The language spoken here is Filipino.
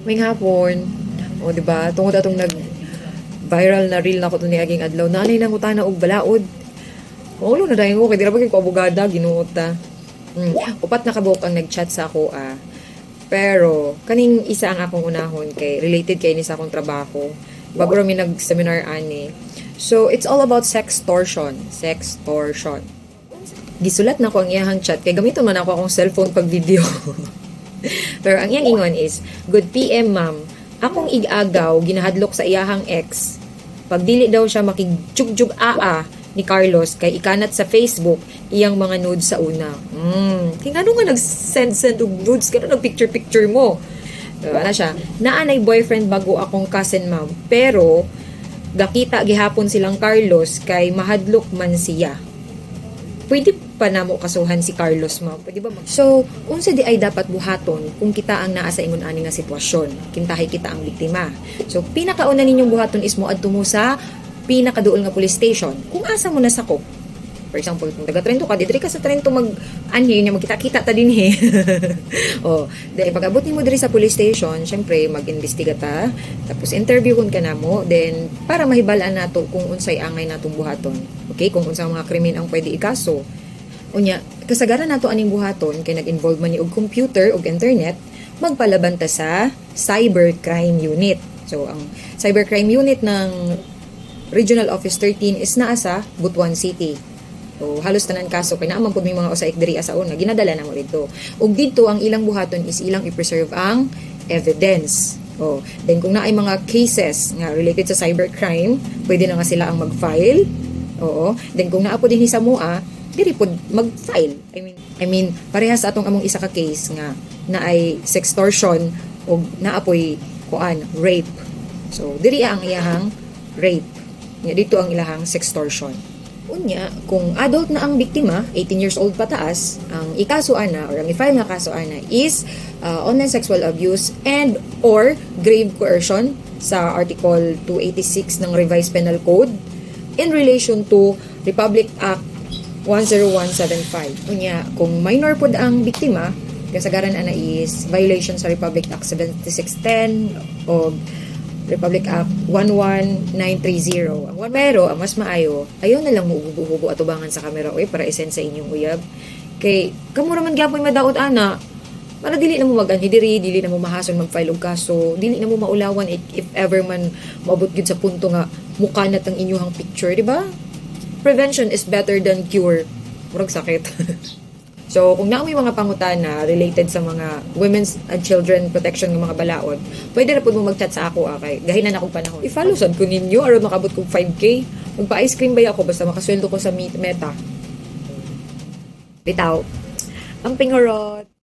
May hapon. O, di ba? Tungod atong nag-viral na reel na ko to ni aging adlaw. Nanay nang utana og balaod. Ulo na dahil ko. Kaya di na ba ko abogada, ginuot ta. Upat na kabuok ang nag-chat sa ako, Pero, kaning isa ang akong unahon kay related kay ni sa akong trabaho. Bago rami nag-seminar ani. So, it's all about sextortion. Sextortion. Gisulat na ko ang iyahang chat kay gamiton man ako akong cellphone pag video. Pero ang iyang ingon is, "Good PM, ma'am. Akong igagaw ginahadlok sa iyahang ex. Pag dili daw siya makigjugjug ni Carlos kay ikanat sa Facebook iyang mga nudes sa una." Kaya nga nag-send og nudes ka nag-picture mo. Ano siya? Naanay boyfriend bago akong cousin, ma'am. Pero dakita gihapon silang Carlos kay mahadlok man siya. Pwede pa na mo kasuhan si Carlos, ma'am. Pwede ba? So, unsa di ay dapat buhaton kung kita ang naa sa ingon ani nga sitwasyon. Kintahay kita ang biktima. So, pinakauna ninyong buhaton is mo adto mo sa pinakaduol nga police station. Kung asa mo nasakop. For example, kung taga Trento ka, diri ka sa Trento mag-anhi niya, magkita-kita ta din dahil pag-abot mo diri sa police station, syempre, mag-investiga ta, tapos interview kun ka na mo, then, para mahibalaan nato kung unsay angay natong buhaton. Okay? Kung unsang mga krimen ang pwede ikaso. Unya, kasagaran nato aning buhaton, kay nag-involve man ni og computer, og internet, magpalaban ta sa cybercrime unit. So, ang cybercrime unit ng Regional Office 13 is naa sa Butuan City. So, halos tanan kaso kay naamang pud may mga usaik diri sa una ginadala na mo dito. Ug dito ang ilang buhaton is ilang i-preserve ang evidence. Then kung naay mga cases nga related sa cybercrime, pwede na nga sila ang mag-file. Then kung naa po din sa MUA, diri pod mag-file. I mean, parehas atong among isa ka case nga naay sextortion ug naapoy rape. So, diri ang iyahang rape. Nga dito ang ilahang sextortion. Unya, kung adult na ang biktima, 18 years old pataas, ang ikaso ana or ang i-file na kaso ana is online sexual abuse and or grave coercion sa Article 286 ng Revised Penal Code in relation to Republic Act 10175. Unya, kung minor pod ang biktima, kasagaran ana is violation sa Republic Act 7610 o Republic Act 11930. Pero, ang mas maayo, ayaw na lang hugo-hugo at ubangan sa kamera para isend sa inyong uyab. Kay, kamura man gyapon madaot ana, para dili na mo mag-anhi dili na mo mahason mag-file og kaso, dili na mo maulawan if ever man maabot gid sa punto nga mukanat ang inyong picture, di ba? Prevention is better than cure. Murag sakit. So, kung na may mga pangutana related sa mga women's and children protection ng mga balaod, pwede na po mo mag-chat sa ako, kay gahinan akong panahon. I-follow sad ko ninyo, aron makabot kong 5K. Magpa-ice cream ba ako, basta makasweldo ko sa Meta. Bitaw. Ang pingorot.